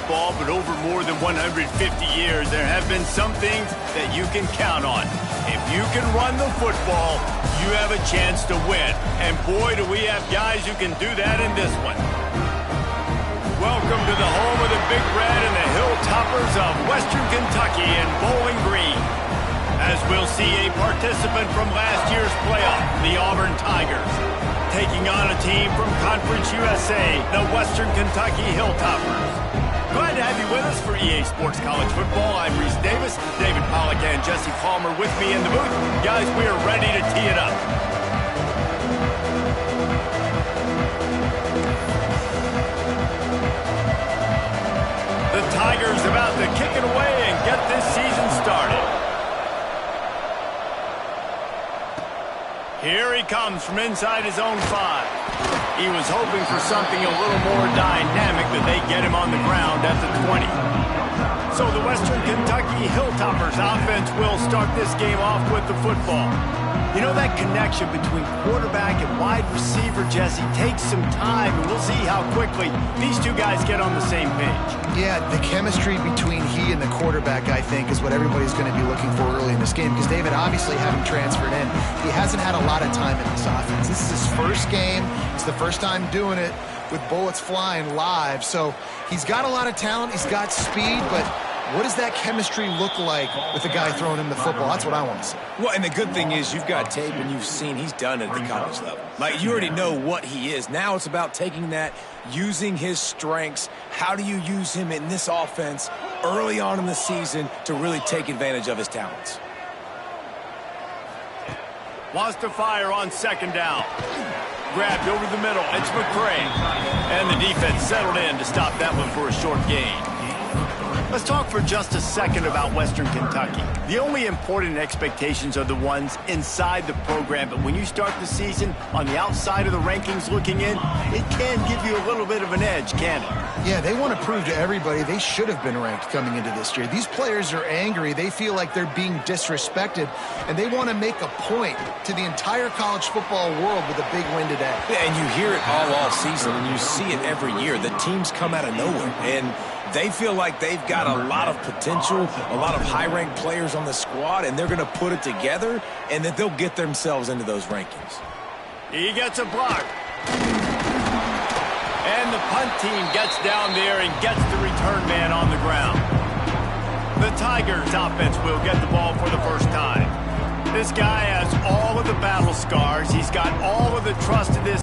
football, but over more than 150 years, there have been some things that you can count on. If you can run the football, you have a chance to win. And boy, do we have guys who can do that in this one. Welcome to the home of the Big Red and the Hilltoppers of Western Kentucky in Bowling Green. As we'll see a participant from last year's playoff, the Auburn Tigers, taking on a team from Conference USA, the Western Kentucky Hilltoppers. Glad to have you with us for EA Sports College Football. I'm Reese Davis, David Pollack and Jesse Palmer with me in the booth. Guys, we are ready to tee it up. The Tigers about to kick it away and get this season started. Here he comes from inside his own 5. He was hoping for something a little more dynamic, but they get him on the ground at the 20. So the Western Kentucky Hilltoppers offense will start this game off with the football. You know, that connection between quarterback and wide receiver, Jesse, takes some time, and we'll see how quickly these two guys get on the same page. Yeah, the chemistry between he and the quarterback, I think, is what everybody's going to be looking for early in this game. Because David, obviously, having transferred in, he hasn't had a lot of time in this offense. This is his first game. It's the first time doing it with bullets flying live. So he's got a lot of talent. He's got speed, but what does that chemistry look like with the guy throwing him the football? That's what I want to see. Well, and the good thing is you've got tape and you've seen he's done it at the college level. Like, you already know what he is. Now it's about taking that, using his strengths. How do you use him in this offense early on in the season to really take advantage of his talents? Wants to fire on second down. Grabbed over the middle. It's McCray. And the defense settled in to stop that one for a short gain. Let's talk for just a second about Western Kentucky. The only important expectations are the ones inside the program, but when you start the season on the outside of the rankings looking in, it can give you a little bit of an edge, can it? Yeah, they want to prove to everybody they should have been ranked coming into this year. These players are angry. They feel like they're being disrespected, and they want to make a point to the entire college football world with a big win today. Yeah, and you hear it all season, and you see it every year. The teams come out of nowhere, and they feel like they've got a lot of potential, a lot of high-ranked players on the squad, and they're going to put it together, and that they'll get themselves into those rankings. He gets a block. And the punt team gets down there and gets the return man on the ground. The Tigers offense will get the ball for the first time. This guy has all of the battle scars. He's got all of the trust in this.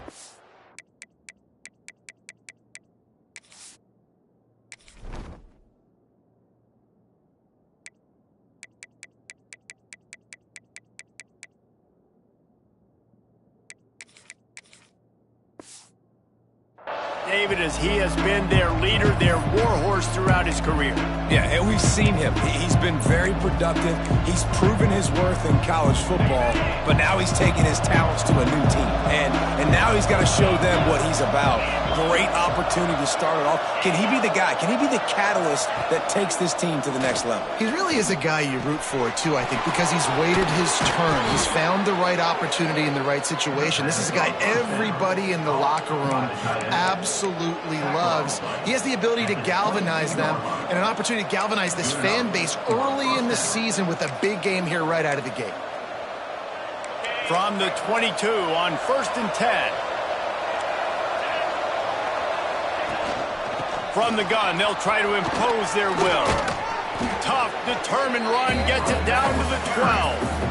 David, as he has been their leader, their warhorse throughout his career. Yeah, and we've seen him. He's been very productive. He's proven his worth in college football, but now he's taking his talents to a new team. And now he's got to show them what he's about. Great opportunity to start it off. Can he be the guy? Can he be the catalyst that takes this team to the next level? He really is a guy you root for, too, I think, because he's waited his turn. He's found the right opportunity in the right situation. This is a guy everybody in the locker room absolutely loves. He has the ability to galvanize them and an opportunity to galvanize this fan base early in the season with a big game here right out of the gate. From the 22 on 1st and 10. From the gun, they'll try to impose their will. Tough, determined run gets it down to the 12.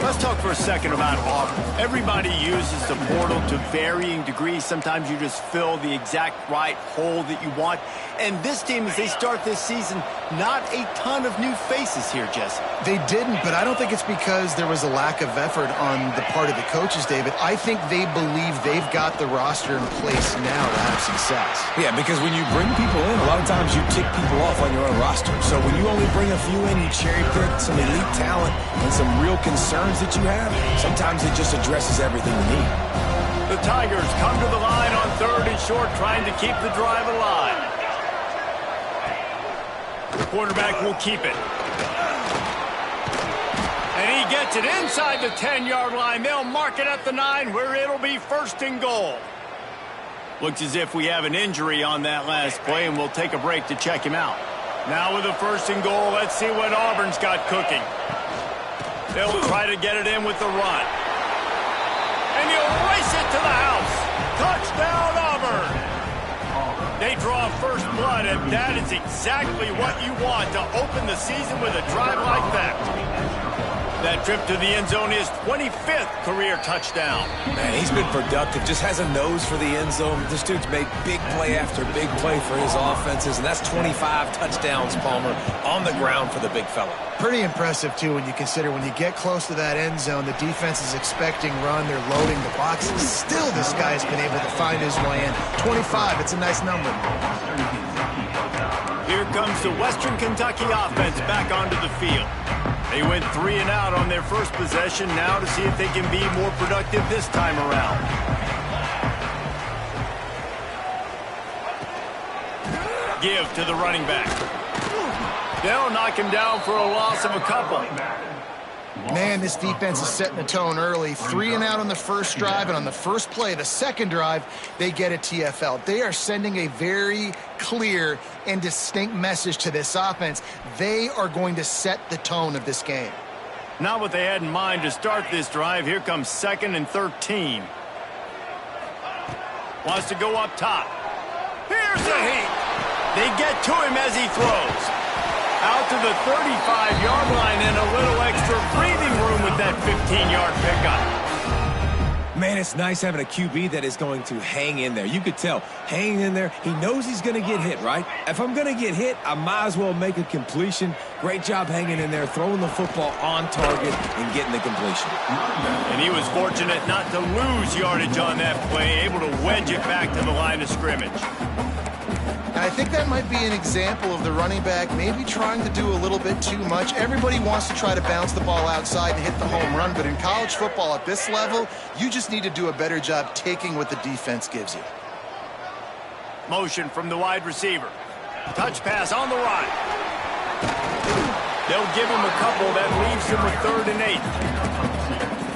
Let's talk for a second about Auburn. Everybody uses the portal to varying degrees. Sometimes you just fill the exact right hole that you want. And this team, as they start this season, not a ton of new faces here, Jesse. They didn't, but I don't think it's because there was a lack of effort on the part of the coaches, David. I think they believe they've got the roster in place now to have success. Yeah, because when you bring people in, a lot of times you tick people off on your own roster. So when you only bring a few in, you cherry pick some elite talent and some real concerns that you have, sometimes it just addresses everything you need. The Tigers come to the line on 3rd and short, trying to keep the drive alive. The quarterback will keep it. And he gets it inside the 10-yard line. They'll mark it at the 9, where it'll be 1st and goal. Looks as if we have an injury on that last play, and we'll take a break to check him out. Now with a 1st and goal, let's see what Auburn's got cooking. They'll try to get it in with the run. And he'll race it to the house. Touchdown, Auburn. They draw first blood, and that is exactly what you want to open the season with a drive like that. That trip to the end zone is 25th career touchdown. Man, he's been productive, just has a nose for the end zone. This dude's made big play after big play for his offenses, and that's 25 touchdowns, Palmer, on the ground for the big fella. Pretty impressive, too, when you consider when you get close to that end zone, the defense is expecting run, they're loading the boxes. Still, this guy's been able to find his way in. 25, it's a nice number. Here comes the Western Kentucky offense back onto the field. They went 3 and out on their first possession, now to see if they can be more productive this time around. Give to the running back. They'll knock him down for a loss of a couple. Man, this defense is setting the tone early. 3 and out on the first drive, and on the first play, the second drive, they get a TFL. They are sending a very clear and distinct message to this offense. They are going to set the tone of this game. Not what they had in mind to start this drive. Here comes 2nd and 13. Wants to go up top. Here's the heat. They get to him as he throws. Out to the 35-yard line and a little extra breathing room with that 15-yard pickup. Man, it's nice having a QB that is going to hang in there. You could tell, hanging in there, he knows he's going to get hit, right? If I'm going to get hit, I might as well make a completion. Great job hanging in there, throwing the football on target and getting the completion. And he was fortunate not to lose yardage on that play, able to wedge it back to the line of scrimmage. I think that might be an example of the running back maybe trying to do a little bit too much. Everybody wants to try to bounce the ball outside and hit the home run, but in college football at this level, you just need to do a better job taking what the defense gives you. Motion from the wide receiver. Touch pass on the right. They'll give him a couple. That leaves him with 3rd and 8.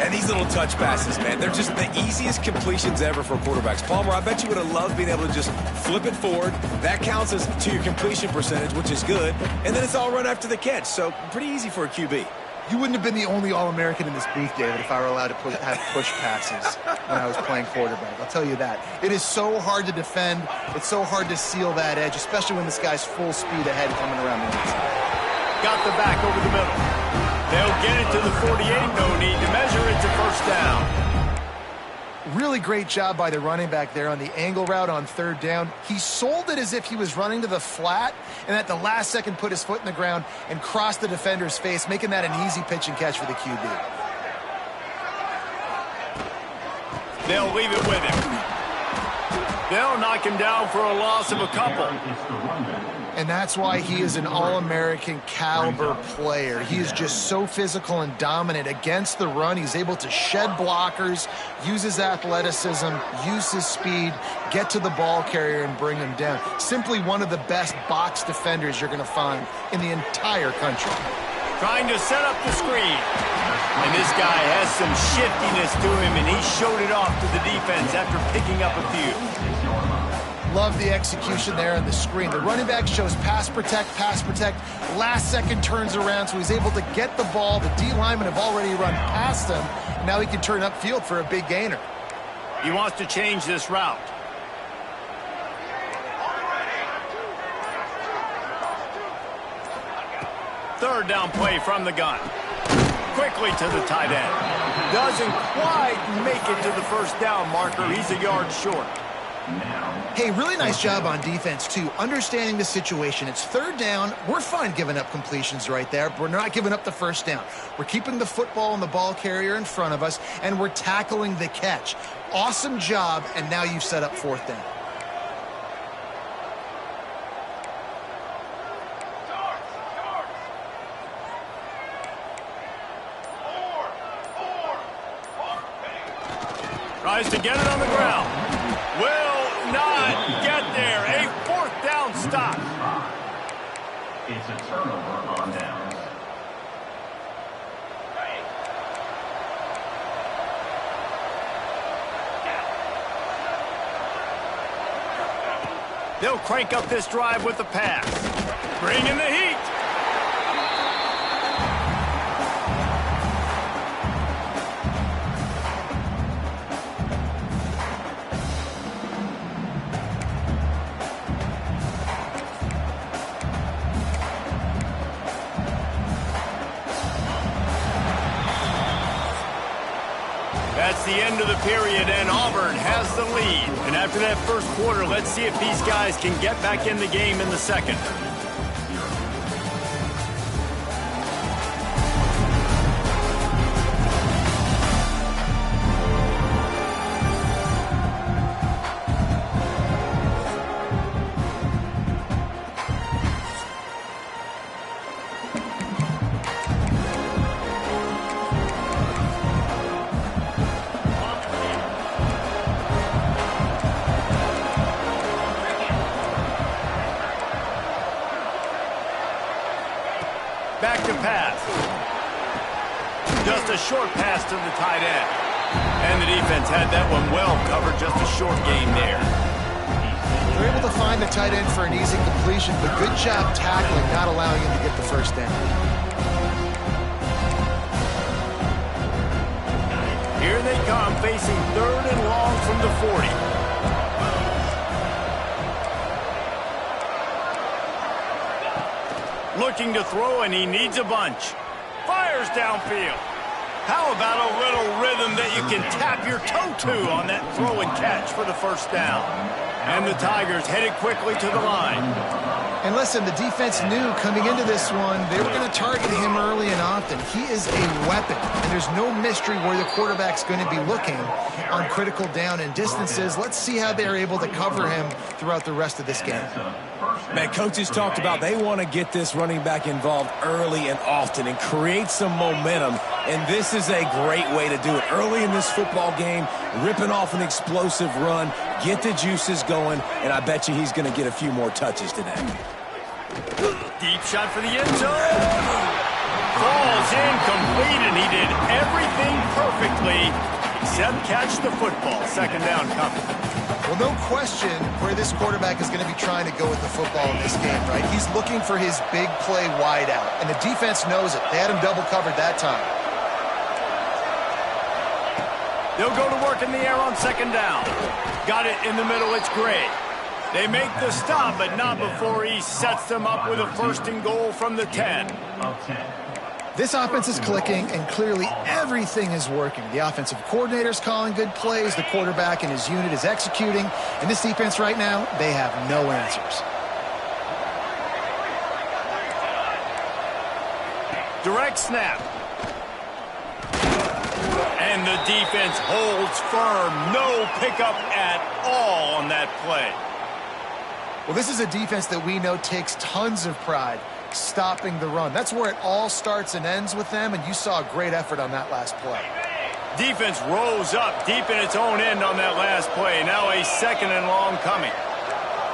And these little touch passes, man, they're just the easiest completions ever for quarterbacks. Palmer, I bet you would have loved being able to just flip it forward. That counts as to your completion percentage, which is good. And then it's all run after the catch, so pretty easy for a QB. You wouldn't have been the only All-American in this booth, David, if I were allowed to have push passes when I was playing quarterback. I'll tell you that. It is so hard to defend. It's so hard to seal that edge, especially when this guy's full speed ahead coming around the inside. Got the back over the middle. They'll get it to the 48. No need to measure it to first down. Really great job by the running back there on the angle route on 3rd down. He sold it as if he was running to the flat, and at the last second put his foot in the ground and crossed the defender's face, making that an easy pitch and catch for the QB. They'll leave it with him. They'll knock him down for a loss of a couple. And that's why he is an All-American caliber player. He is just so physical and dominant against the run. He's able to shed blockers, use his athleticism, use his speed, get to the ball carrier and bring him down. Simply one of the best box defenders you're going to find in the entire country. Trying to set up the screen. And this guy has some shiftiness to him, and he showed it off to the defense after picking up a few. Love the execution there on the screen. The running back shows pass protect. Last second turns around, so he's able to get the ball. The D linemen have already run past him. Now he can turn upfield for a big gainer. He wants to change this route. Third down play from the gun. Quickly to the tight end. Doesn't quite make it to the first down marker. He's a yard short. Hey, really nice job on defense, too, understanding the situation. It's 3rd down. We're fine giving up completions right there. We're not giving up the first down. We're keeping the football and the ball carrier in front of us, and we're tackling the catch. Awesome job, and now you've set up 4th down. Tries to get it on the ground. Will not get there. A 4th down stop. It's a turnover on downs. They'll crank up this drive with the pass. Bring in the heat. That's the end of the period, and Auburn has the lead. And after that first quarter, let's see if these guys can get back in the game in the second. Back to pass. Just a short pass to the tight end. And the defense had that one well covered, just a short gain there. They're able to find the tight end for an easy completion, but good job tackling, not allowing him to get the first down. Here they come, facing 3rd and long from the 40. Looking to throw, and he needs a bunch. Fires downfield. How about a little rhythm that you can tap your toe to on that throw and catch for the first down? And the Tigers headed quickly to the line. And listen, the defense knew coming into this one, they were going to target him early and often. He is a weapon, and there's no mystery where the quarterback's going to be looking on critical down and distances. Let's see how they're able to cover him throughout the rest of this game. Man, coaches talked about they want to get this running back involved early and often and create some momentum, and this is a great way to do it. Early in this football game, ripping off an explosive run, get the juices going, and I bet you he's going to get a few more touches today. Deep shot for the end zone. Falls incomplete, and he did everything perfectly except catch the football. Second down coming. Well, no question where this quarterback is going to be trying to go with the football in this game, right? He's looking for his big play wide out, and the defense knows it. They had him double covered that time. They'll go to work in the air on second down. Got it in the middle. It's Gray. They make the stop, but not before he sets them up with a 1st and goal from the 10. This offense is clicking, and clearly everything is working. The offensive coordinator's calling good plays. The quarterback and his unit is executing. And this defense right now, they have no answers. Direct snap. And the defense holds firm. No pickup at all on that play. Well, this is a defense that we know takes tons of pride stopping the run. That's where it all starts and ends with them, and you saw a great effort on that last play. Defense rose up deep in its own end on that last play. Now a 2nd and long coming.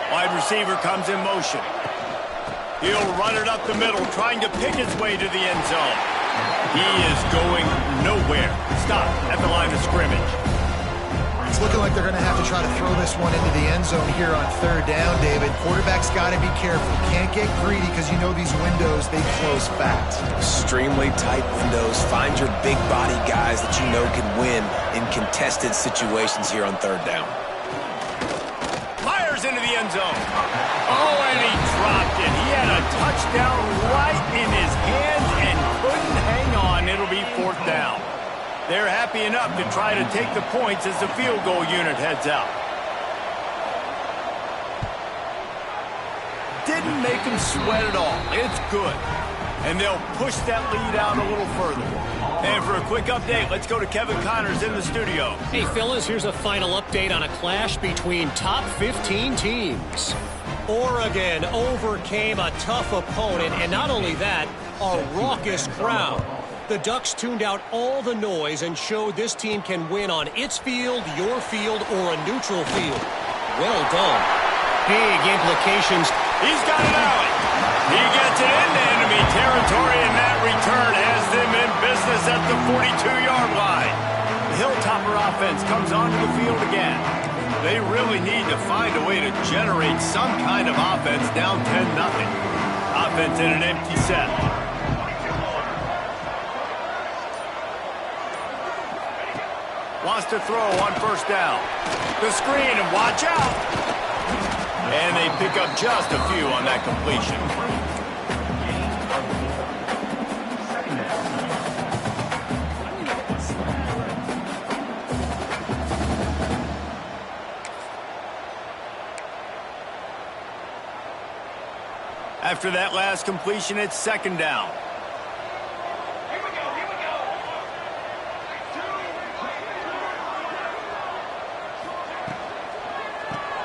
Wide receiver comes in motion. He'll run it up the middle, trying to pick his way to the end zone. He is going nowhere. Stop at the line of scrimmage. It's looking like they're going to have to try to throw this one into the end zone here on 3rd down, David. Quarterback's got to be careful. Can't get greedy because you know these windows, they close fast. Extremely tight windows. Find your big body guys that you know can win in contested situations here on 3rd down. Fires into the end zone. Oh, and he dropped it. He had a touchdown right in his hands and couldn't hang on. It'll be 4th down. They're happy enough to try to take the points as the field goal unit heads out. Didn't make him sweat at all. It's good. And they'll push that lead out a little further. And for a quick update, let's go to Kevin Connors in the studio. Hey, fellas, here's a final update on a clash between top 15 teams. Oregon overcame a tough opponent, and not only that, a raucous crowd. The Ducks tuned out all the noise and showed this team can win on its field, your field, or a neutral field. Well done. Big implications. He's got it out. He gets it into enemy territory, and that return has them in business at the 42-yard line. Hilltopper offense comes onto the field again. They really need to find a way to generate some kind of offense down 10-0. Offense in an empty set. Wants to throw on first down. The screen, and watch out. And they pick up just a few on that completion. After that last completion, it's second down.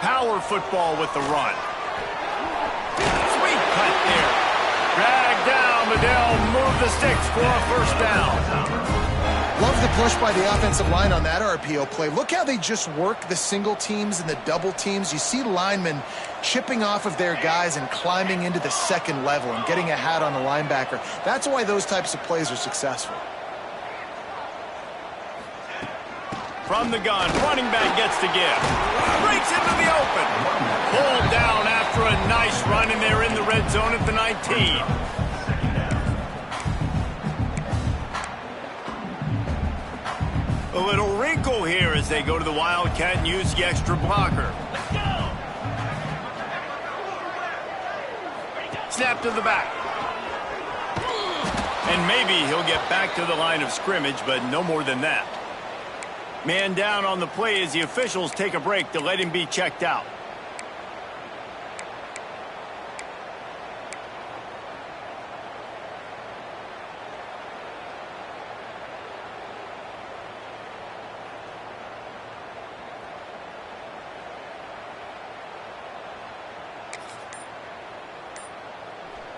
Power football with the run. Sweet cut there. Dragged down, but they'll move the sticks for a first down. Love the push by the offensive line on that RPO play. Look how they just work the single teams and the double teams. You see linemen chipping off of their guys and climbing into the second level and getting a hat on the linebacker. That's why those types of plays are successful. From the gun, running back gets the give. Breaks into the open. Pulled down after a nice run, and they're in the red zone at the 19. A little wrinkle here as they go to the Wildcat and use the extra blocker. Snap to the back. And maybe he'll get back to the line of scrimmage, but no more than that. Man down on the play as the officials take a break to let him be checked out.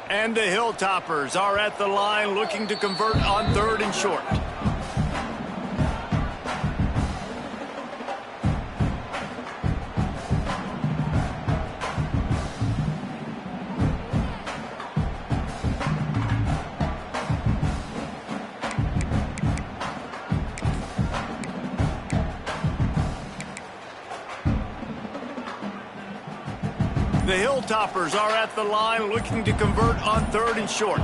And the Hilltoppers are at the line looking to convert on 3rd and short. The Hilltoppers are at the line looking to convert on 3rd and short.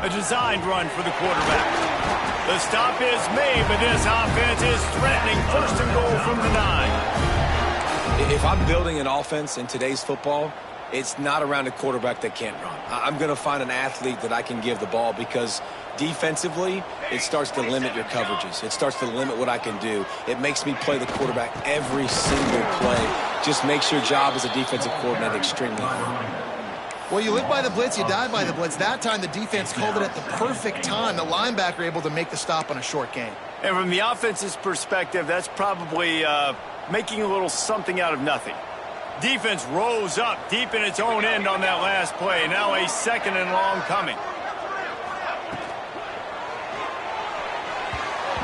A designed run for the quarterback. The stop is made, but this offense is threatening 1st and goal from the 9. If I'm building an offense in today's football, it's not around a quarterback that can't run. I'm going to find an athlete that I can give the ball because defensively, it starts to limit your coverages. It starts to limit what I can do. It makes me play the quarterback every single play. Just makes your job as a defensive coordinator extremely hard. Well, you live by the blitz, you die by the blitz. That time, the defense called it at the perfect time. The linebacker able to make the stop on a short gain. And from the offense's perspective, that's probably making a little something out of nothing. Defense rose up deep in its own end on that last play. Now a 2nd and long coming.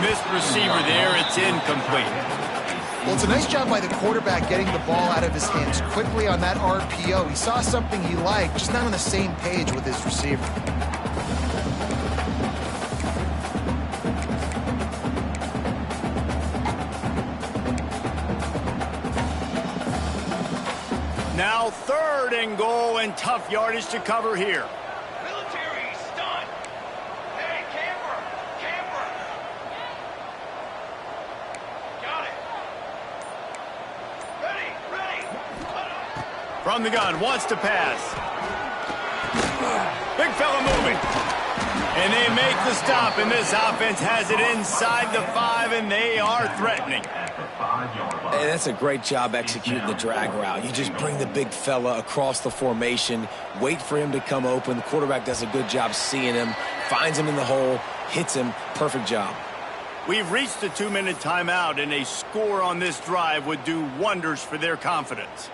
Missed receiver there. It's incomplete. Well, it's a nice job by the quarterback getting the ball out of his hands quickly on that RPO. He saw something he liked, just not on the same page with his receiver. Now 3rd and goal, and tough yardage to cover here. Military stunt. Hey, camper. Got it. Ready. From the gun, wants to pass. Big fella moving. And they make the stop, and this offense has it inside the 5, and they are threatening. Hey, that's a great job executing the drag route. You just bring the big fella across the formation, wait for him to come open. The quarterback does a good job seeing him, finds him in the hole, hits him. Perfect job. We've reached the 2-minute timeout, and a score on this drive would do wonders for their confidence.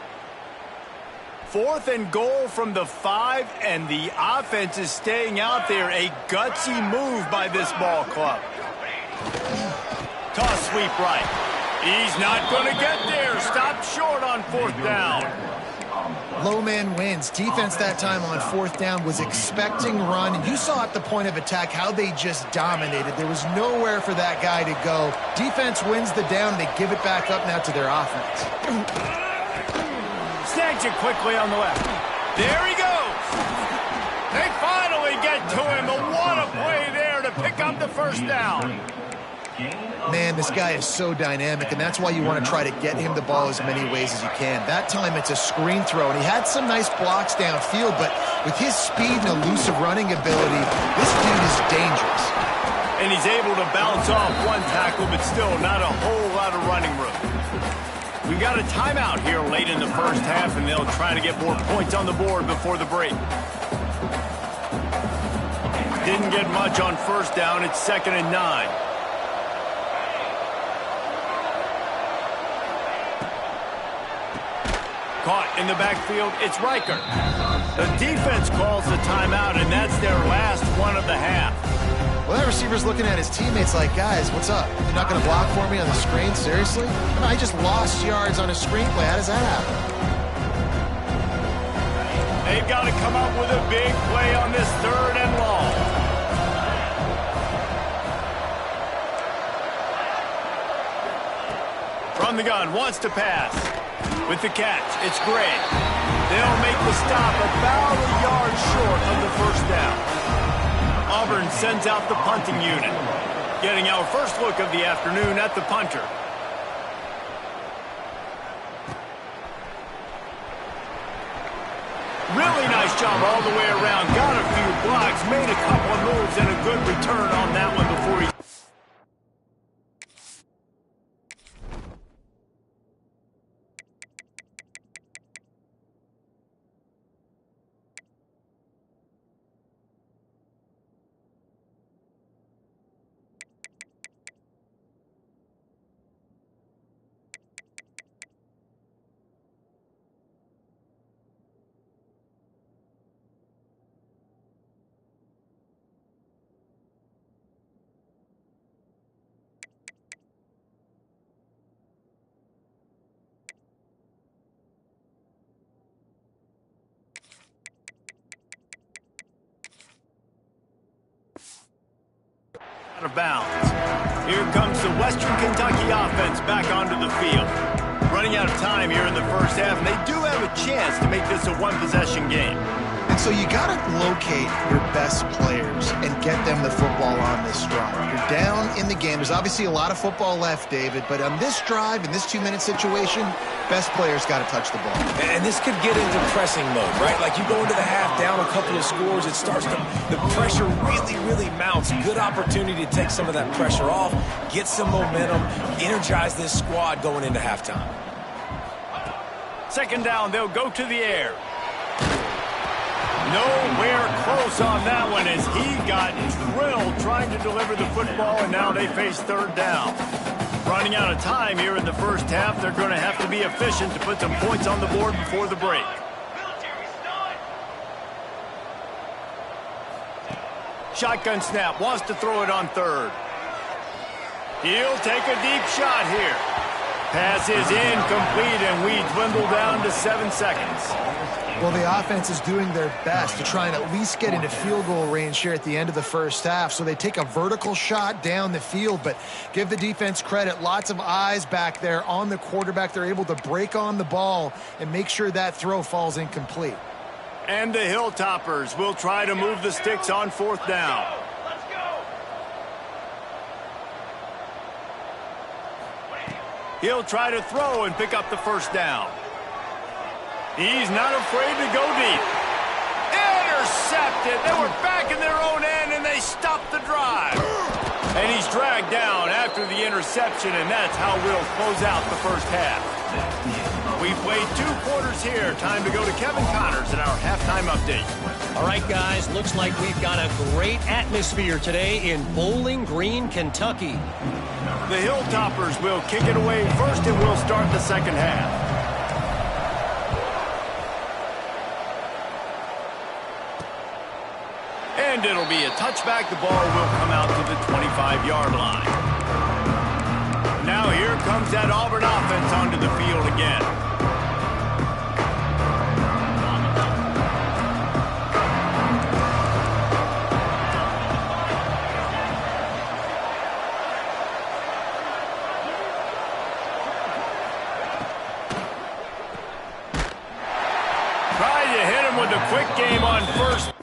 4th and goal from the 5, and the offense is staying out there. A gutsy move by this ball club. Toss sweep right. He's not going to get there. Stopped short on 4th down. Low man wins. Defense that time on fourth down was expecting run. And you saw at the point of attack how they just dominated. There was nowhere for that guy to go. Defense wins the down. They give it back up now to their offense. Snags it quickly on the left. There he goes. They finally get to him. But what a play there to pick up the first down. Man, this guy is so dynamic, and that's why you want to try to get him the ball as many ways as you can. That time it's a screen throw, and he had some nice blocks downfield, but with his speed and elusive running ability, this dude is dangerous. And he's able to bounce off one tackle, but still not a whole lot of running room. We've got a timeout here late in the first half, and they'll try to get more points on the board before the break. Didn't get much on first down. It's 2nd and 9. Caught in the backfield, it's Riker. The defense calls the timeout, and that's their last one of the half. Well, that receiver's looking at his teammates like, guys, what's up? You're not going to block for me on the screen? Seriously? I just lost yards on a screen play. How does that happen? They've got to come up with a big play on this 3rd and long. From the gun, wants to pass. With the catch, it's Gray. They'll make the stop about a yard short of the first down. Auburn sends out the punting unit. Getting our first look of the afternoon at the punter. Really nice job all the way around. Got a few blocks, made a couple of moves, and a good return on that one before he... out of bounds. Here comes the Western Kentucky offense back onto the field. Running out of time here in the first half, and they do have a chance to make this a one-possession game. And so you got to locate your best players and get them the football on this drive. You're down in the game. There's obviously a lot of football left, David, but on this drive, in this 2-minute situation, best players got to touch the ball. And this could get into pressing mode, right? Like you go into the half down a couple of scores, it starts to, the pressure really mounts. Good opportunity to take some of that pressure off, get some momentum, energize this squad going into halftime. 2nd down, they'll go to the air. Nowhere close on that one as he got drilled trying to deliver the football, and now they face 3rd down. Running out of time here in the first half, they're going to have to be efficient to put some points on the board before the break. Shotgun snap, wants to throw it on 3rd. He'll take a deep shot here. Pass is incomplete, and we dwindle down to 7 seconds. Well, the offense is doing their best to try and at least get into field goal range here at the end of the first half. So they take a vertical shot down the field, but give the defense credit. Lots of eyes back there on the quarterback. They're able to break on the ball and make sure that throw falls incomplete. And the Hilltoppers will try to move the sticks on 4th down. Let's go. He'll try to throw and pick up the first down. He's not afraid to go deep. Intercepted. They were back in their own end, and they stopped the drive. And he's dragged down after the interception, and that's how we'll close out the first half. We've played 2 quarters here. Time to go to Kevin Connors in our halftime update. All right, guys, looks like we've got a great atmosphere today in Bowling Green, Kentucky. The Hilltoppers will kick it away first, and we'll start the second half. And it'll be a touchback. The ball will come out to the 25-yard line. Now here comes that Auburn offense onto the field again. Quick game on first.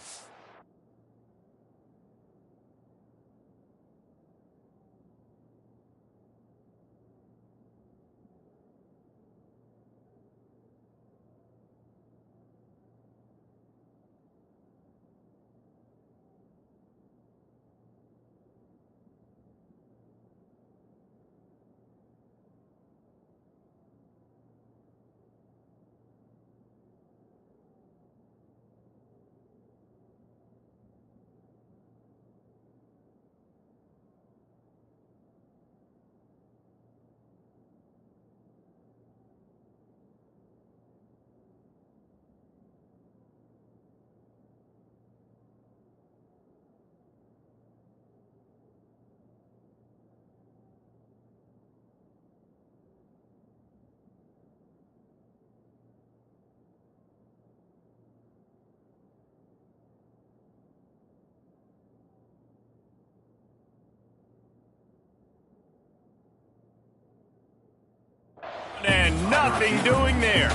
And nothing doing there.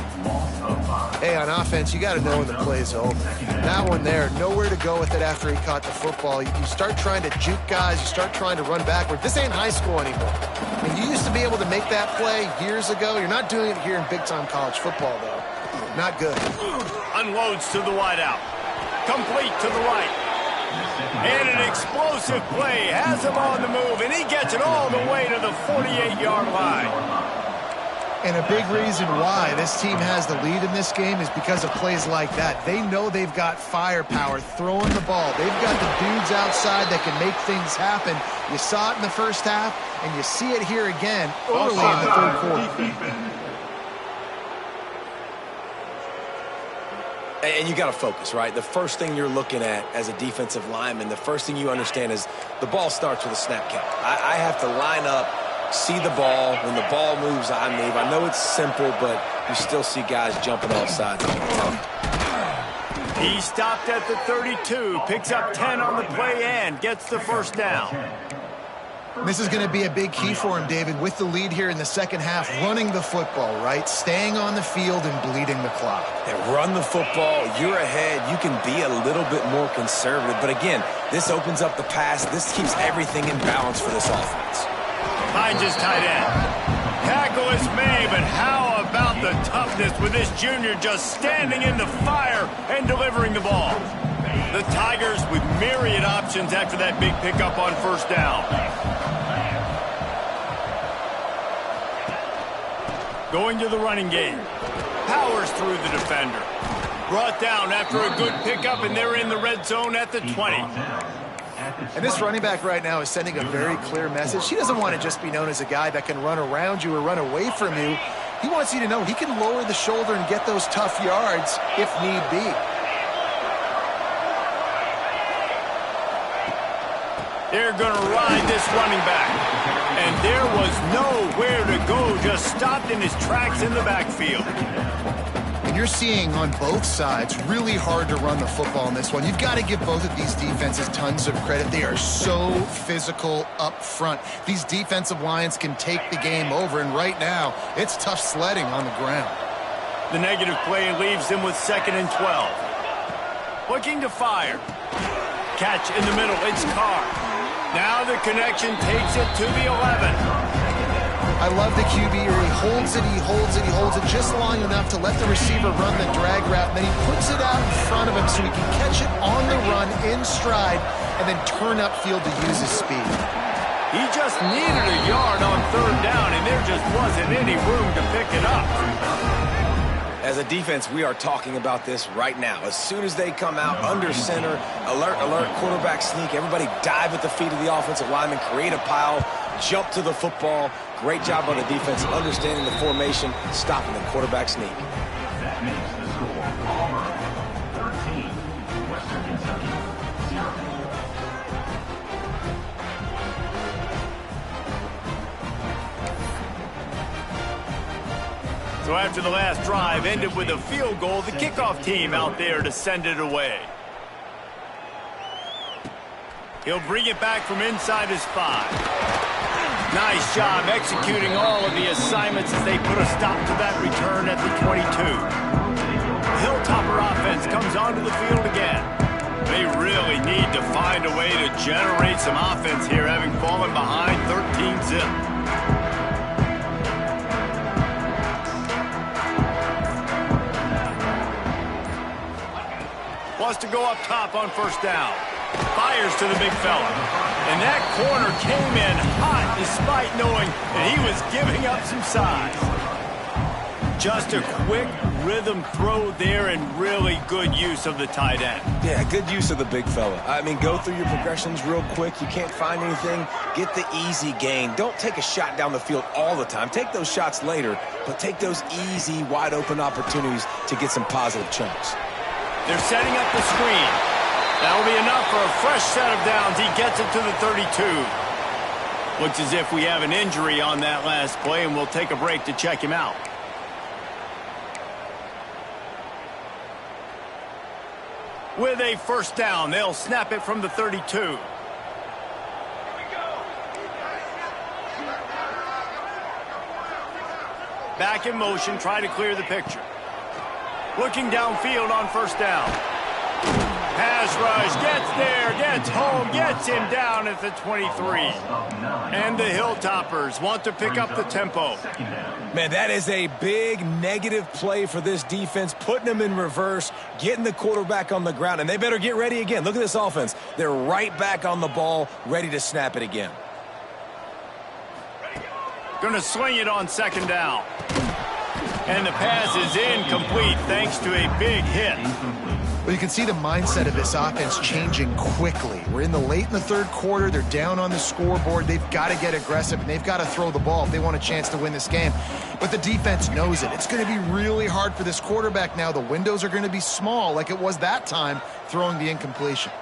Hey, on offense, you got to know when the play's over. That one there, nowhere to go with it after he caught the football. You start trying to juke guys. You start trying to run backward. This ain't high school anymore. And you used to be able to make that play years ago. You're not doing it here in big-time college football, though. Not good. Unloads to the wideout. Complete to the right. And an explosive play. Has him on the move, and he gets it all the way to the 48-yard line. And a big reason why this team has the lead in this game is because of plays like that. They know they've got firepower throwing the ball. They've got the dudes outside that can make things happen. You saw it in the first half, and you see it here again early in the third quarter. And you got to focus, right? The first thing you're looking at as a defensive lineman, the first thing you understand is the ball starts with a snap count. I have to line up, see the ball. When the ball moves, I move. I know it's simple, but you still see guys jumping off sides. He stopped at the 32, picks up 10 on the play and gets the first down. This is going to be a big key for him, David, with the lead here in the second half, running the football, right? Staying on the field and bleeding the clock. And run the football, you're ahead, you can be a little bit more conservative. But again, this opens up the pass. This keeps everything in balance for this offense. Finds his tight end. Tackle is made, but how about the toughness with this junior just standing in the fire and delivering the ball? The Tigers with myriad options after that big pickup on first down. Going to the running game. Powers through the defender. Brought down after a good pickup, and they're in the red zone at the 20. And this running back right now is sending a very clear message. He doesn't want to just be known as a guy that can run around you or run away from you. He wants you to know he can lower the shoulder and get those tough yards if need be. They're going to ride this running back. And there was nowhere to go, just stopped in his tracks in the backfield. And you're seeing on both sides really hard to run the football in this one. You've got to give both of these defenses tons of credit. They are so physical up front. These defensive lines can take the game over, and right now, it's tough sledding on the ground. The negative play leaves him with 2nd and 12. Looking to fire. Catch in the middle, it's Carr. Now the connection takes it to the 11. I love the QB here. He holds it, he holds it, he holds it just long enough to let the receiver run the drag route. Then he puts it out in front of him so he can catch it on the run in stride and then turn upfield to use his speed. He just needed a yard on 3rd down, and there just wasn't any room to pick it up. As a defense, we are talking about this right now. As soon as they come out under center, alert, alert, quarterback sneak, everybody dive at the feet of the offensive lineman, create a pile, jump to the football. Great job on the defense, understanding the formation, stopping the quarterback sneak. So after the last drive ended with a field goal, the kickoff team out there to send it away. He'll bring it back from inside his 5. Nice job executing all of the assignments as they put a stop to that return at the 22. Hilltopper offense offense comes onto the field again. They really need to find a way to generate some offense here, having fallen behind 13-zip. Wants to go up top on first down. Fires to the big fella. And that corner came in hot despite knowing that he was giving up some size. Just a quick rhythm throw there and really good use of the tight end. Yeah, good use of the big fella. I mean, go through your progressions real quick. You can't find anything. Get the easy gain. Don't take a shot down the field all the time. Take those shots later, but take those easy, wide-open opportunities to get some positive chunks. They're setting up the screen. That'll be enough for a fresh set of downs. He gets it to the 32. Looks as if we have an injury on that last play, and we'll take a break to check him out. With a first down, they'll snap it from the 32. Back in motion, try to clear the picture. Looking downfield on first down. Pass rush, gets there, gets home, gets him down at the 23. And the Hilltoppers want to pick up the tempo. Man, that is a big negative play for this defense, putting them in reverse, getting the quarterback on the ground, and they better get ready again. Look at this offense. They're right back on the ball, ready to snap it again. Going to swing it on second down. And the pass is incomplete thanks to a big hit. Well, you can see the mindset of this offense changing quickly. We're in the third quarter. They're down on the scoreboard. They've got to get aggressive, and they've got to throw the ball if they want a chance to win this game. But the defense knows it. It's going to be really hard for this quarterback now. The windows are going to be small like it was that time throwing the incompletion.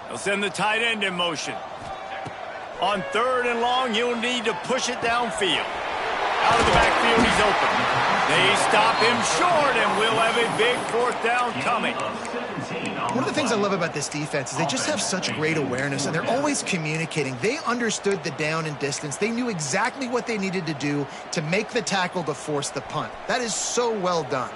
They'll send the tight end in motion. On third and long, he'll need to push it downfield. Out of the backfield, he's open. They stop him short, and we'll have a big fourth down coming. One of the things I love about this defense is they just have such great awareness, and they're always communicating. They understood the down and distance. They knew exactly what they needed to do to make the tackle to force the punt. That is so well done.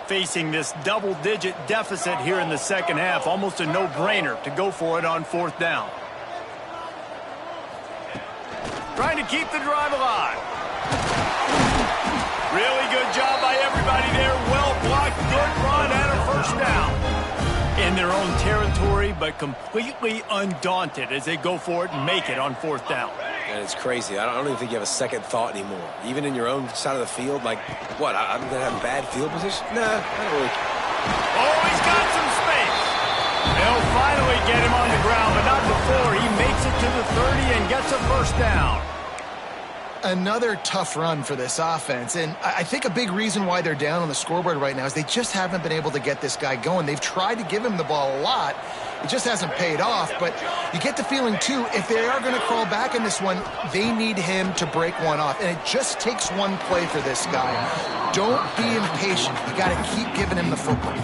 Facing this double-digit deficit here in the second half, almost a no-brainer to go for it on fourth down. Trying to keep the drive alive. Really good job by everybody there. Well blocked, good run, and a first down. In their own territory, but completely undaunted as they go for it and make it on fourth down. And it's crazy. I don't even think you have a second thought anymore. Even in your own side of the field, like, what, I'm going to have bad field position? Nah, I don't really. Oh, he's got some space. They'll finally get him on the ground, but not before. He makes it to the 30 and gets a first down. Another tough run for this offense, and I think a big reason why they're down on the scoreboard right now is they just haven't been able to get this guy going. They've tried to give him the ball a lot. It just hasn't paid off, but you get the feeling, too, if they are going to crawl back in this one, they need him to break one off, and it just takes one play for this guy. Don't be impatient. You got to keep giving him the football.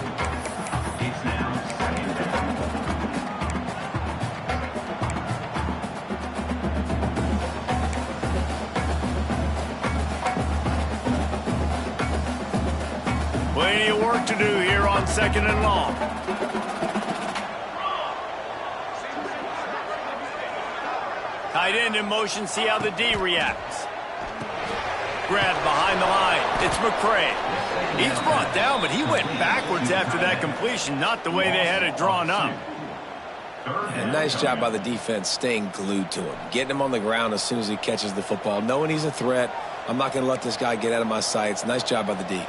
Plenty of work to do here on second and long. Tight end in motion, see how the D reacts. Grabbed behind the line. It's McCray. He's brought down, but he went backwards after that completion, not the way they had it drawn up. And nice job by the defense staying glued to him. Getting him on the ground as soon as he catches the football. Knowing he's a threat, I'm not going to let this guy get out of my sights. Nice job by the D.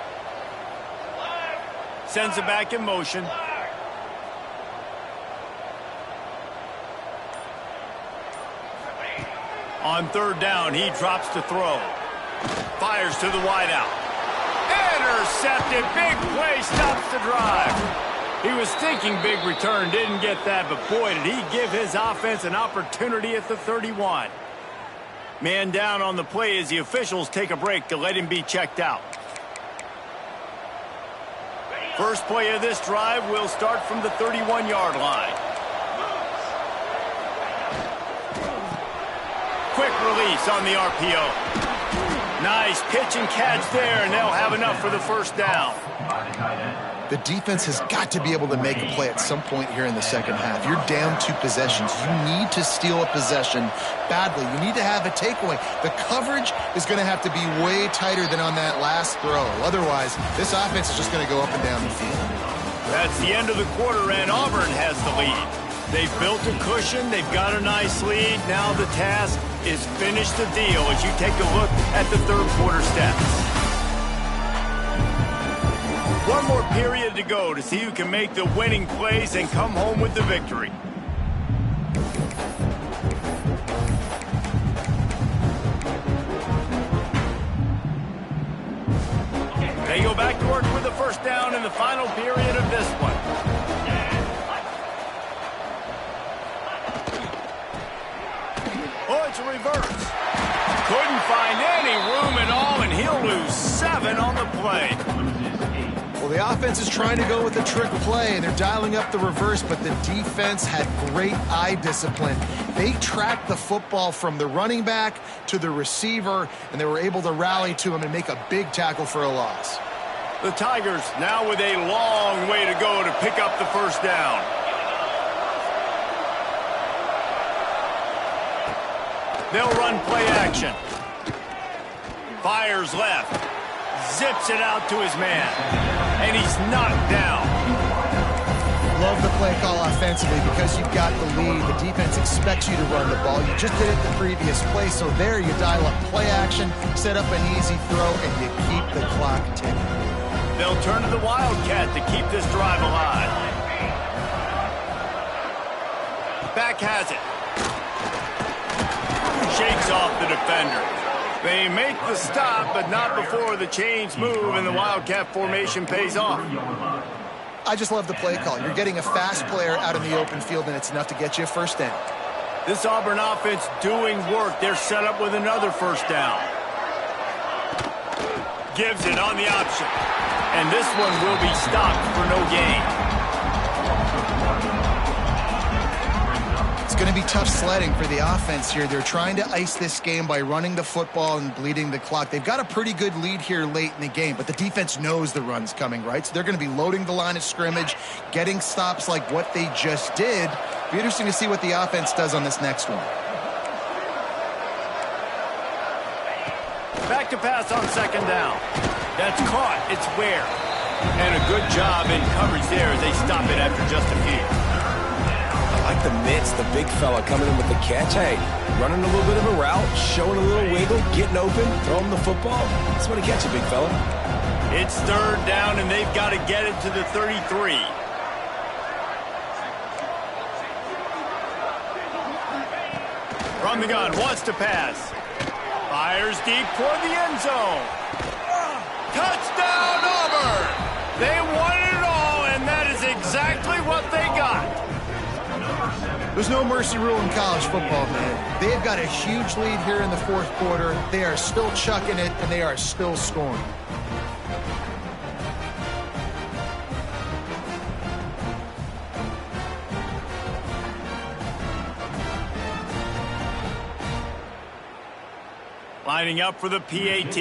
Sends it back in motion. On third down, he drops to throw. Fires to the wideout. Intercepted. Big play, stops the drive. He was thinking big return, didn't get that, but boy, did he give his offense an opportunity at the 31. Man down on the play as the officials take a break to let him be checked out. First play of this drive will start from the 31-yard line. Quick release on the RPO. Nice pitch and catch there, and they'll have enough for the first down. The defense has got to be able to make a play at some point here in the second half. You're down 2 possessions. You need to steal a possession badly. You need to have a takeaway. The coverage is going to have to be way tighter than on that last throw. Otherwise, this offense is just going to go up and down the field. That's the end of the quarter, and Auburn has the lead. They've built a cushion. They've got a nice lead. Now the task is finish the deal as you take a look at the third quarter stats. One more period to go to see who can make the winning plays and come home with the victory. They go back to work with the first down in the final period of this one. Oh, it's a reverse. Couldn't find any room at all, and he'll lose 7 on the play. Well, the offense is trying to go with a trick play, and they're dialing up the reverse, but the defense had great eye discipline. They tracked the football from the running back to the receiver, and they were able to rally to him and make a big tackle for a loss. The Tigers now with a long way to go to pick up the first down. They'll run play action. Fires left. Zips it out to his man. And he's knocked down. Love the play call offensively because you've got the lead. The defense expects you to run the ball. You just did it the previous play, so there you dial up play action, set up an easy throw, and you keep the clock ticking. They'll turn to the Wildcat to keep this drive alive. Back has it. Shakes off the defender. They make the stop, but not before the chains move and the Wildcat formation pays off. I just love the play call. You're getting a fast player out in the open field, and it's enough to get you a first down. This Auburn offense doing work. They're set up with another first down. Gives it on the option. And this one will be stopped for no gain. It's going to be tough sledding for the offense here. They're trying to ice this game by running the football and bleeding the clock. They've got a pretty good lead here late in the game, but the defense knows the run's coming, right? So they're going to be loading the line of scrimmage, getting stops like what they just did. It'll be interesting to see what the offense does on this next one. Back to pass on second down. That's caught. It's Ware. And a good job in coverage there as they stop it after just a few. I like the mitts, the big fella coming in with the catch. Hey, running a little bit of a route, showing a little wiggle, getting open, throwing the football. That's what a catch, a big fella. It's third down, and they've got to get it to the 33. From the gun, wants to pass. Fires deep toward the end zone. Touchdown, Auburn! They won it all, and that is exactly what they got. There's no mercy rule in college football, man. They've got a huge lead here in the fourth quarter. They are still chucking it, and they are still scoring. Lining up for the PAT.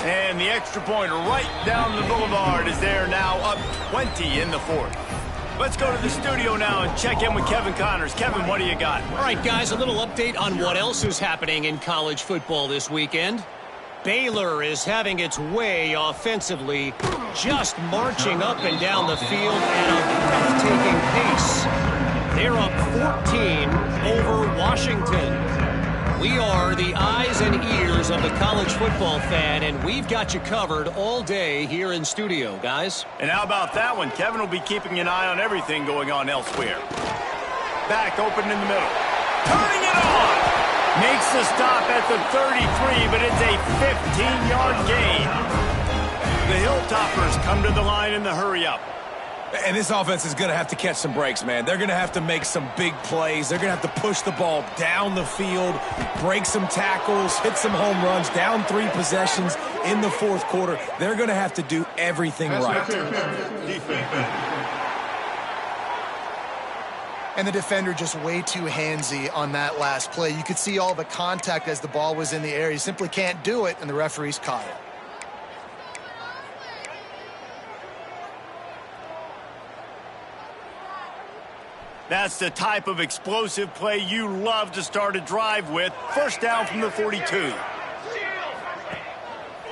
And the extra point right down the boulevard is there now up 20 in the fourth. Let's go to the studio now and check in with Kevin Connors. Kevin, what do you got? All right, guys, a little update on what else is happening in college football this weekend. Baylor is having its way offensively, just marching up and down the field at a breathtaking pace. They're up 14 over Washington. We are the eyes and ears of the college football fan, and we've got you covered all day here in studio, guys. And how about that one? Kevin will be keeping an eye on everything going on elsewhere. Back open in the middle. Turning it on! Makes the stop at the 33, but it's a 15-yard gain. The Hilltoppers come to the line in the hurry-up. And this offense is going to have to catch some breaks, man. They're going to have to make some big plays. They're going to have to push the ball down the field, break some tackles, hit some home runs, down 3 possessions in the fourth quarter. They're going to have to do everything right. And the defender just way too handsy on that last play. You could see all the contact as the ball was in the air. He simply can't do it, and the referee's caught it. That's the type of explosive play you love to start a drive with. First down from the 42.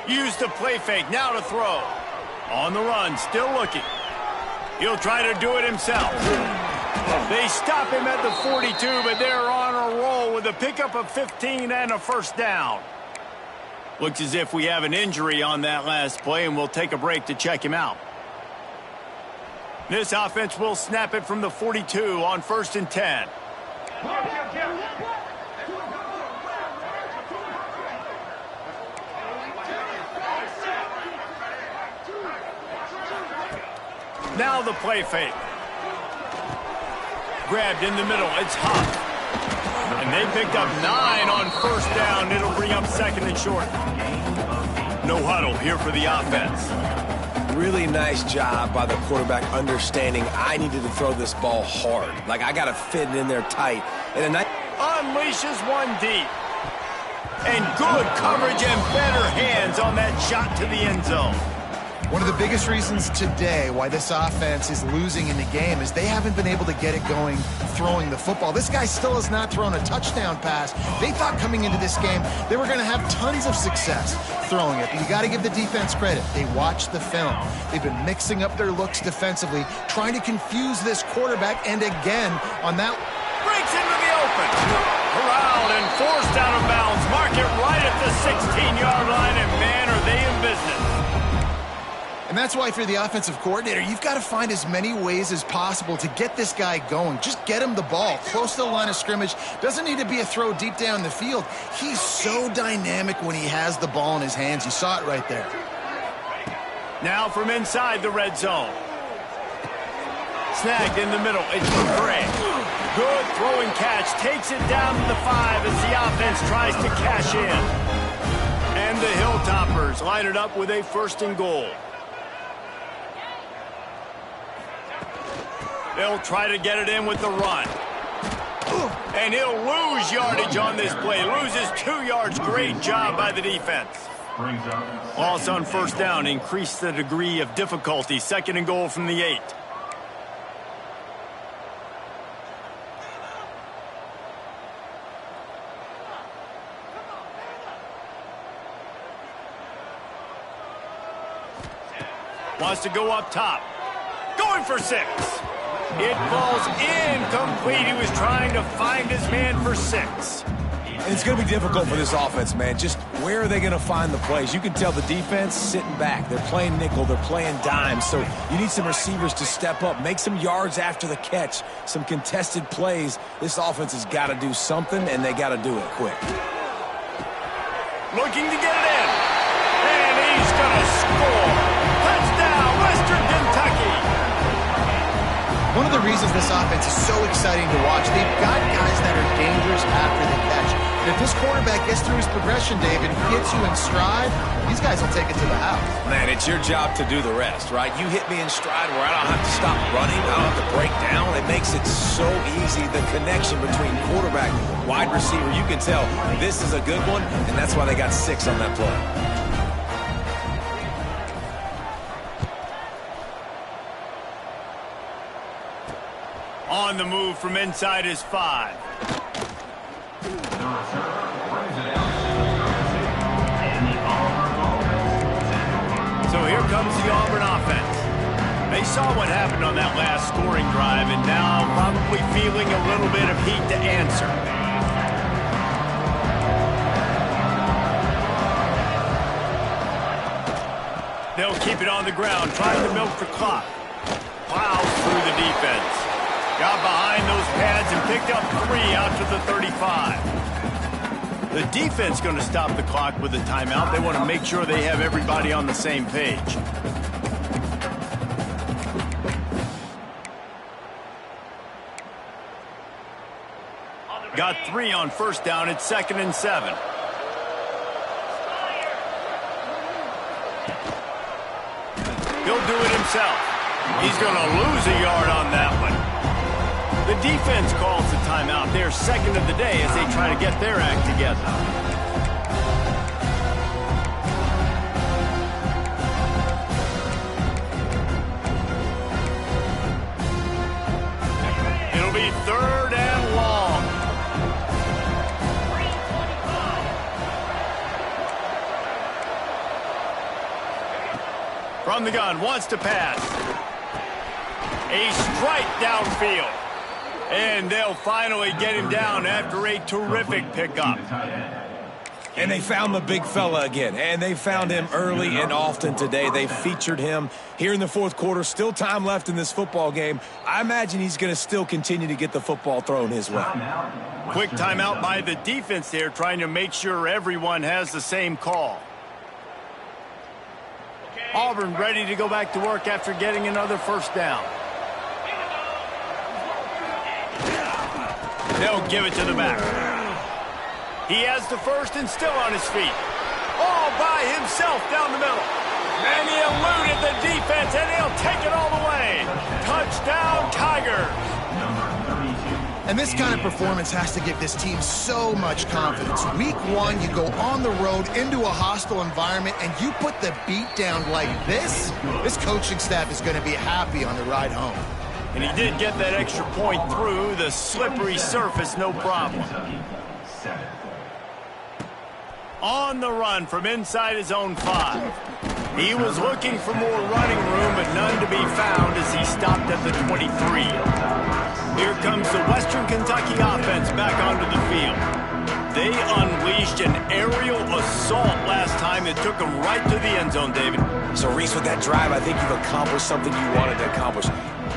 Use the play fake, now to throw. On the run, still looking. He'll try to do it himself. They stop him at the 42, but they're on a roll with a pickup of 15 and a first down. Looks as if we have an injury on that last play, and we'll take a break to check him out. This offense will snap it from the 42 on 1st and 10. Now the play fake. Grabbed in the middle. It's Huff. And they picked up 9 on 1st down. It'll bring up 2nd and short. No huddle here for the offense. Really nice job by the quarterback understanding I needed to throw this ball hard. Like, I got to fit it in there tight. And unleashes one deep. And good coverage and better hands on that shot to the end zone. One of the biggest reasons today why this offense is losing in the game is they haven't been able to get it going throwing the football. This guy still has not thrown a touchdown pass. They thought coming into this game they were going to have tons of success throwing it. But you got to give the defense credit. They watched the film. They've been mixing up their looks defensively, trying to confuse this quarterback. And again, on that... Breaks into the open. Corralled and forced out of bounds. Mark it right at the 16-yard line, and man, are they in business. And that's why if you're the offensive coordinator, you've got to find as many ways as possible to get this guy going. Just get him the ball close to the line of scrimmage. Doesn't need to be a throw deep down the field. He's so dynamic when he has the ball in his hands. You saw it right there. Now from inside the red zone. Snagged in the middle. It's McCray. Good throwing catch. Takes it down to the 5 as the offense tries to cash in. And the Hilltoppers line it up with a 1st and goal. They'll try to get it in with the run. And he'll lose yardage on this play. Loses 2 yards. Great job by the defense. Loss on 1st down. Increase the degree of difficulty. 2nd and goal from the 8. Wants to go up top. Going for 6. It falls incomplete. He was trying to find his man for 6. And it's going to be difficult for this offense, man. Just where are they going to find the plays? You can tell the defense sitting back. They're playing nickel. They're playing dime. So you need some receivers to step up, make some yards after the catch, some contested plays. This offense has got to do something, and they got to do it quick. Looking to get it in. And he's going to score. Touchdown, Western Kentucky. One of the reasons this offense is so exciting to watch, they've got guys that are dangerous after the catch. And if this quarterback gets through his progression, David, and gets you in stride, these guys will take it to the house. Man, it's your job to do the rest, right? You hit me in stride where I don't have to stop running. I don't have to break down. It makes it so easy. The connection between quarterback, wide receiver, you can tell this is a good one, and that's why they got 6 on that play. On the move from inside his 5. So here comes the Auburn offense. They saw what happened on that last scoring drive and now probably feeling a little bit of heat to answer. They'll keep it on the ground, trying to milk the clock. Plows through the defense. Got behind those pads and picked up 3 out to the 35. The defense going to stop the clock with a timeout. They want to make sure they have everybody on the same page. Got 3 on 1st down. It's 2nd and 7. He'll do it himself. He's going to lose a yard on that one. The defense calls the timeout. They're second of the day as they try to get their act together. It'll be third and long. From the gun, wants to pass. A strike downfield. And they'll finally get him down after a terrific pickup. And they found the big fella again, and they found him early and often today. They featured him here in the fourth quarter. Still time left in this football game. I imagine he's going to still continue to get the football thrown his way. Quick timeout by the defense there, trying to make sure everyone has the same call. Auburn ready to go back to work after getting another first down. They'll give it to the back. He has the first and still on his feet. All by himself down the middle. And he eluded the defense, and he'll take it all the way. Touchdown, Tigers. And this kind of performance has to give this team so much confidence. Week one, you go on the road into a hostile environment, and you put the beat down like this. This coaching staff is going to be happy on the ride home. And he did get that extra point through the slippery surface, no problem. On the run from inside his own 5. He was looking for more running room, but none to be found as he stopped at the 23. Here comes the Western Kentucky offense back onto the field. They unleashed an aerial assault last time that took them right to the end zone, David. So, Reese, with that drive, I think you've accomplished something you wanted to accomplish.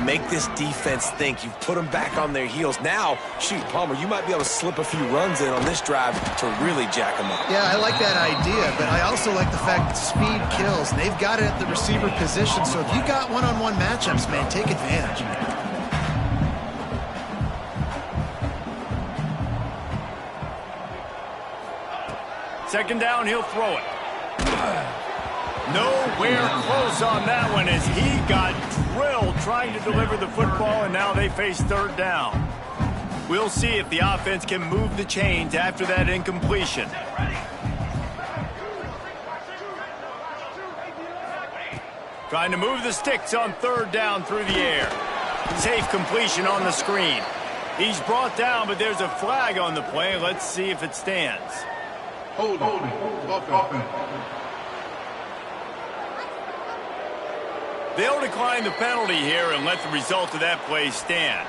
Make this defense think. You've put them back on their heels. Now, shoot, Palmer, you might be able to slip a few runs in on this drive to really jack them up. Yeah, I like that idea, but I also like the fact that speed kills. They've got it at the receiver position, so if you got one-on-one matchups, man, take advantage. Second down, he'll throw it. Nowhere close on that one as he got drilled trying to deliver the football, and now they face third down. We'll see if the offense can move the chains after that incompletion. Trying to move the sticks on third down through the air. Safe completion on the screen. He's brought down, but there's a flag on the play. Let's see if it stands. Hold on. They'll decline the penalty here and let the result of that play stand.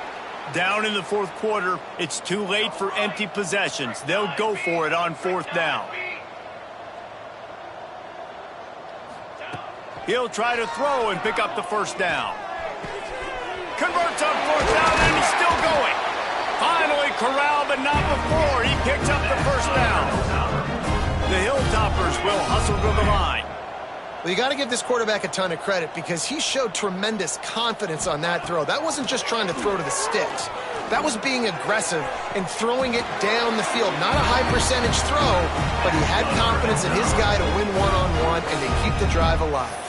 Down in the fourth quarter, it's too late for empty possessions. They'll go for it on fourth down. He'll try to throw and pick up the first down. Converts on fourth down, and he's still going. Finally corralled, but not before he picks up the first down. The Hilltoppers will hustle to the line. Well, you got to give this quarterback a ton of credit because he showed tremendous confidence on that throw. That wasn't just trying to throw to the sticks. That was being aggressive and throwing it down the field. Not a high percentage throw, but he had confidence in his guy to win one-on-one and to keep the drive alive.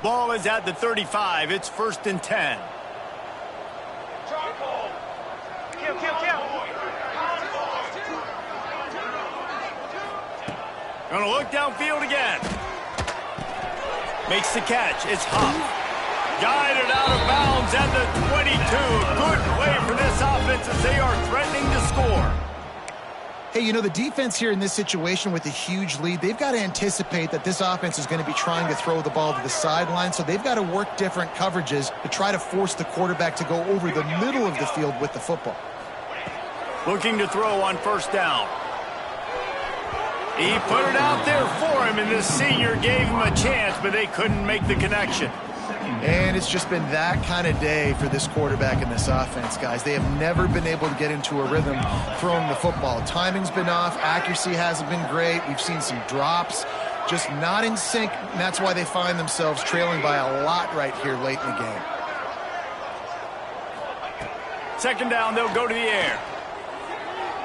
Ball is at the 35. It's 1st and 10. Gonna look downfield again. Makes the catch. It's Huff. Guided out of bounds at the 22. Good play for this offense as they are threatening to score. Hey, you know, the defense here in this situation with a huge lead, they've got to anticipate that this offense is going to be trying to throw the ball to the sideline, so they've got to work different coverages to try to force the quarterback to go over the middle of the field with the football. Looking to throw on first down. He put it out there for him, and this senior gave him a chance, but they couldn't make the connection. And it's just been that kind of day for this quarterback and this offense, guys. They have never been able to get into a rhythm throwing the football. Timing's been off. Accuracy hasn't been great. We've seen some drops. Just not in sync, and that's why they find themselves trailing by a lot right here late in the game. Second down, they'll go to the air.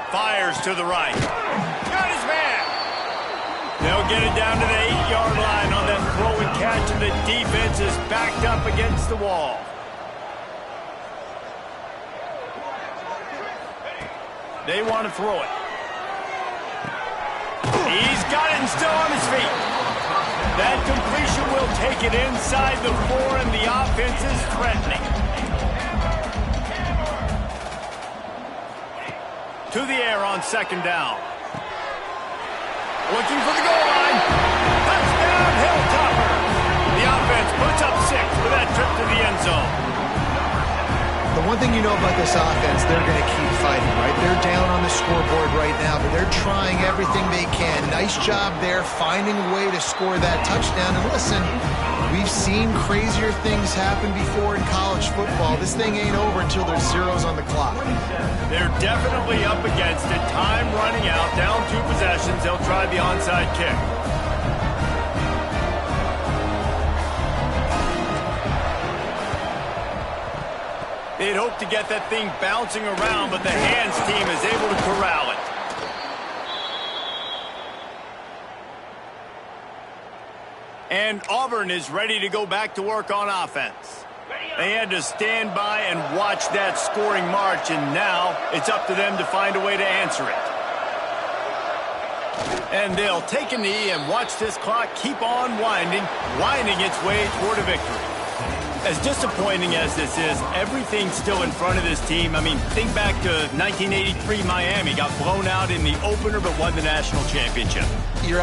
Fires to the right. Got his man. They'll get it down to the 8-yard line on that throw and catch, and the defense is backed up against the wall. They want to throw it. He's got it and still on his feet. That completion will take it inside the 4, and the offense is threatening. To the air on 2nd down. Looking for the goal line. Touchdown, Hilltoppers. The offense puts up 6 for that trip to the end zone. The one thing you know about this offense, they're going to keep fighting, right? They're down on the scoreboard right now, but they're trying everything they can. Nice job there, finding a way to score that touchdown. And listen, we've seen crazier things happen before in college football. This thing ain't over until there's zeros on the clock. They're definitely up against it. Time running out, down 2 possessions. They'll try the onside kick. They'd hope to get that thing bouncing around, but the hands team is able to corral it. And Auburn is ready to go back to work on offense. They had to stand by and watch that scoring march, and now it's up to them to find a way to answer it. And they'll take a knee and watch this clock keep on winding its way toward a victory. As disappointing as this is, everything's still in front of this team. I mean, think back to 1983 Miami. Got blown out in the opener but won the national championship. You're